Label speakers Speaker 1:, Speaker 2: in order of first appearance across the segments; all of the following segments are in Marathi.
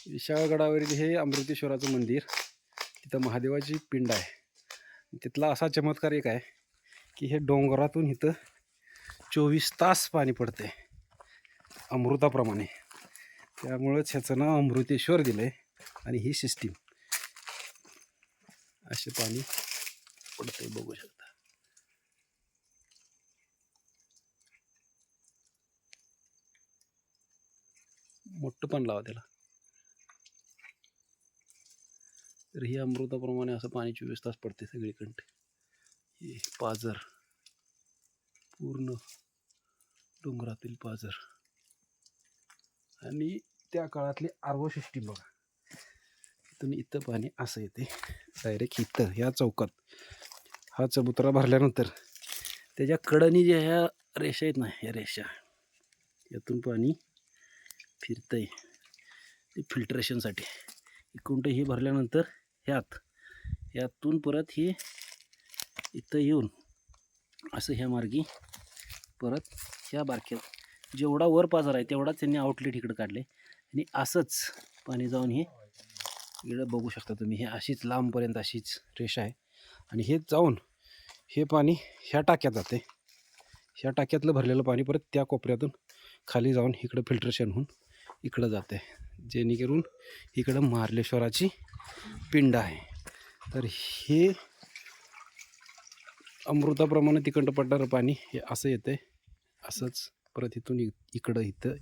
Speaker 1: विशाळगडावरील हे अमृतेश्वराचं मंदिर, तिथं महादेवाची पिंड आहे. तिथला असा चमत्कार एक आहे की हे डोंगरातून इथं 24 तास पाणी पडते अमृताप्रमाणे. त्यामुळंच ह्याचं नाव अमृतेश्वर दिलं आहे. आणि ही सिस्टीम असे पाणी पडते, बघू शकता. मोठं पण लावा त्याला. तर ही अमृताप्रमाणे असं पाणी 24 तास पडते सगळीकडे. हे पाझर, पूर्ण डोंगरातील पाझर. आणि त्या काळातली आर्व सिस्टीम बघा. इथून इथं पाणी असं येते डायरेक्ट इथं ह्या चौकात. हा चबुतरा भरल्यानंतर त्याच्या कडनी ज्या ह्या रेषा आहेत ना, ह्या रेषा, यातून पाणी फिरतंय ते फिल्ट्रेशनसाठी. इकडून हे भरल्यानंतर यातून परत हे इथं येऊन असं ह्या मार्गी परत ह्या बारक्यात जेवढा वर पाझर आहे तेवढाच त्यांनी आउटलेट इकडं काढले. आणि असंच पाणी जाऊन हे इकडं बघू शकता तुम्ही. हे अशीच लांबपर्यंत अशीच रेषा आहे. आणि हे जाऊन हे पाणी ह्या टाक्यात जाते. ह्या टाक्यातलं भरलेलं पाणी परत त्या कोपऱ्यातून खाली जाऊन इकडं फिल्ट्रेशन होऊन इकडं जाते, जेणेकरून इकडं महाबळेश्वराची पिंड आहे. तर हे अमृताप्रमाणे तिकडं पडणारं पाणी हे असं येते. असंच परत इथून इकडं इथं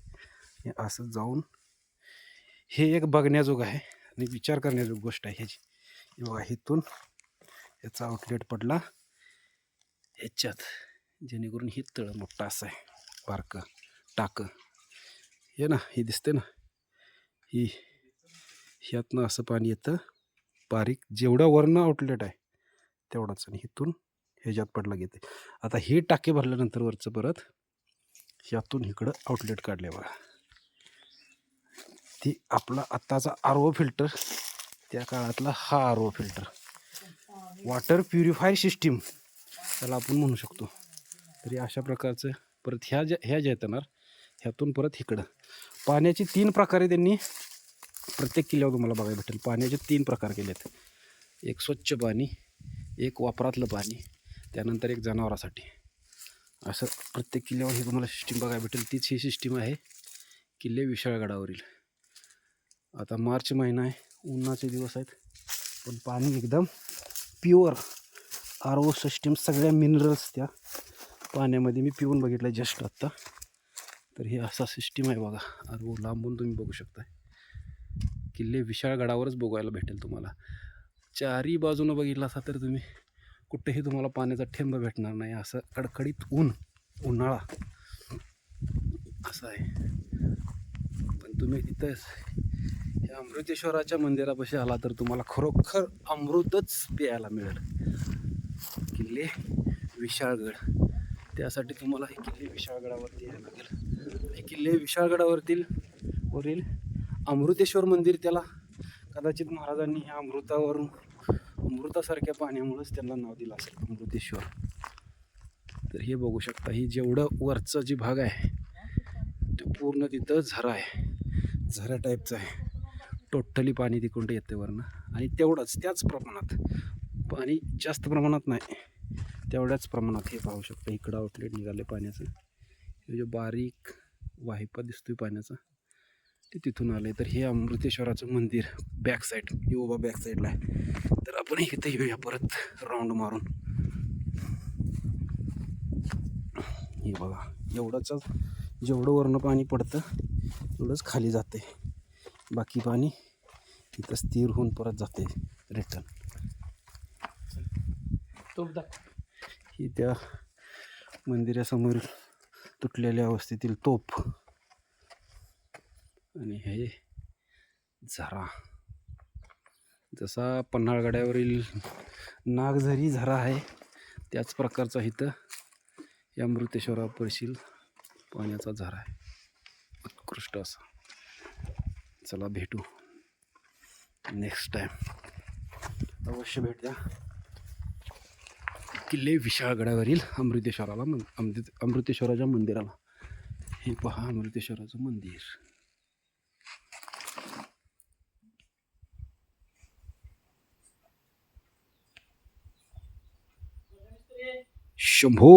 Speaker 1: हे असं जाऊन हे एक बघण्याजोग आहे आणि विचार करण्याजोग गोष्ट आहे ह्याची. बघा, इथून याचा आउटलेट पडला ह्याच्यात, जेणेकरून ही तळ मोठा असं आहे, बारकं टाकं हे ना, हे दिसते ना, ही ह्यातनं असं पाणी येतं बारीक, जेवढा वरनं आउटलेट आहे तेवढाच. आणि इथून ह्याच्यात पडला घेते. आता हे टाके भरल्यानंतर वरचं परत ह्यातून इकडं आउटलेट काढले बघा. ती आपला आत्ताचा आर-ओ फिल्टर, त्या काळातला हा आर-ओ फिल्टर, वॉटर प्युरिफायर सिस्टीम त्याला आपण म्हणू शकतो. तरी अशा प्रकारचं परत ह्या ज्या येणार ह्यातून परत इकडं पाण्याची 3 प्रकारे त्यांनी प्रत्येक किल्ल्यावर तुम्हाला बघायला भेटेल. पाण्याचे 3 प्रकार केलेत. एक स्वच्छ पाणी, एक वापरातलं पाणी, त्यानंतर एक जनावरासाठी. असं प्रत्येक किल्ल्यावर हे तुम्हाला सिस्टीम बघायला भेटेल. तीच ही सिस्टीम आहे किल्ले विशाळगडावरील. आता मार्च महिना आहे, उन्हाचे दिवस आहेत, पण पाणी एकदम प्युअर. आर-ओ सिस्टीम, सगळ्या मिनरल्स त्या पाण्यामध्ये मी पिऊन बघितलं जस्ट आत्ता. तर हे असा सिस्टीम आहे बघा. आर-ओ लांबून तुम्ही बघू शकता. किल्ले विशाळगडावरच बघायला भेटेल तुम्हाला. चारी बाजूनं बघितला असा तर तुम्ही कुठेही तुम्हाला पाण्याचा ठेंब भेटणार नाही. असं कडकडीत उन्हाळा असं आहे. पण तुम्ही तिथं या अमृतेश्वराच्या मंदिरापाशी आला तर तुम्हाला खरोखर अमृतच प्यायला मिळेल. किल्ले विशाळगड, त्यासाठी तुम्हाला हे किल्ले विशाळगडावरती यायला लागेल. हे किल्ले विशाळगडावरील अमृतेश्वर मंदिर, त्याला कदाचित महाराजांनी ह्या अमृतासारख्या पाण्यामुळेच त्यांना नाव दिलं असेल, अमृतेश्वर. तर हे बघू शकता, ही जेवढं वरचं जी भाग आहे ते पूर्ण तिथं झरा आहे, झरा टाईपचं आहे. टोटली पाणी तिकडून येते वरनं. आणि तेवढंच, त्याच प्रमाणात पाणी, जास्त प्रमाणात नाही, तेवढ्याच प्रमाणात हे पाहू शकता. इकडं आउटलेट निघाले पाण्याचं. हे जे बारीक वाहिपा दिसतोय पाण्याचा ते तिथून आले. तर हे अमृतेश्वराचं मंदिर बॅक साईड, हे उभा बॅक साईडला आहे. तर आपण इथं येऊया परत राऊंड मारून. हे बघा, एवढंच, जेवढं वरनं पाणी पडतं तेवढंच खाली जाते. बाकी पाणी इथं स्थिर होऊन परत जाते रिटर्न. ही त्या मंदिरासमोर तुटलेल्या अवस्थेतील तोफ. आणि हे झरा, जसा पन्हाळगडावरील नागझरी झरा आहे त्याच प्रकारचा इथं या अमृतेश्वरापाशील पाण्याचा झरा आहे, उत्कृष्ट असा. चला भेटू नेक्स्ट टाइम, अवश्य भेट द्या किल्ले विशाळगडावरील अमृतेश्वराला, अमृतेश्वराच्या मंदिराला. हे पहा अमृतेश्वराचं मंदिर. शंभो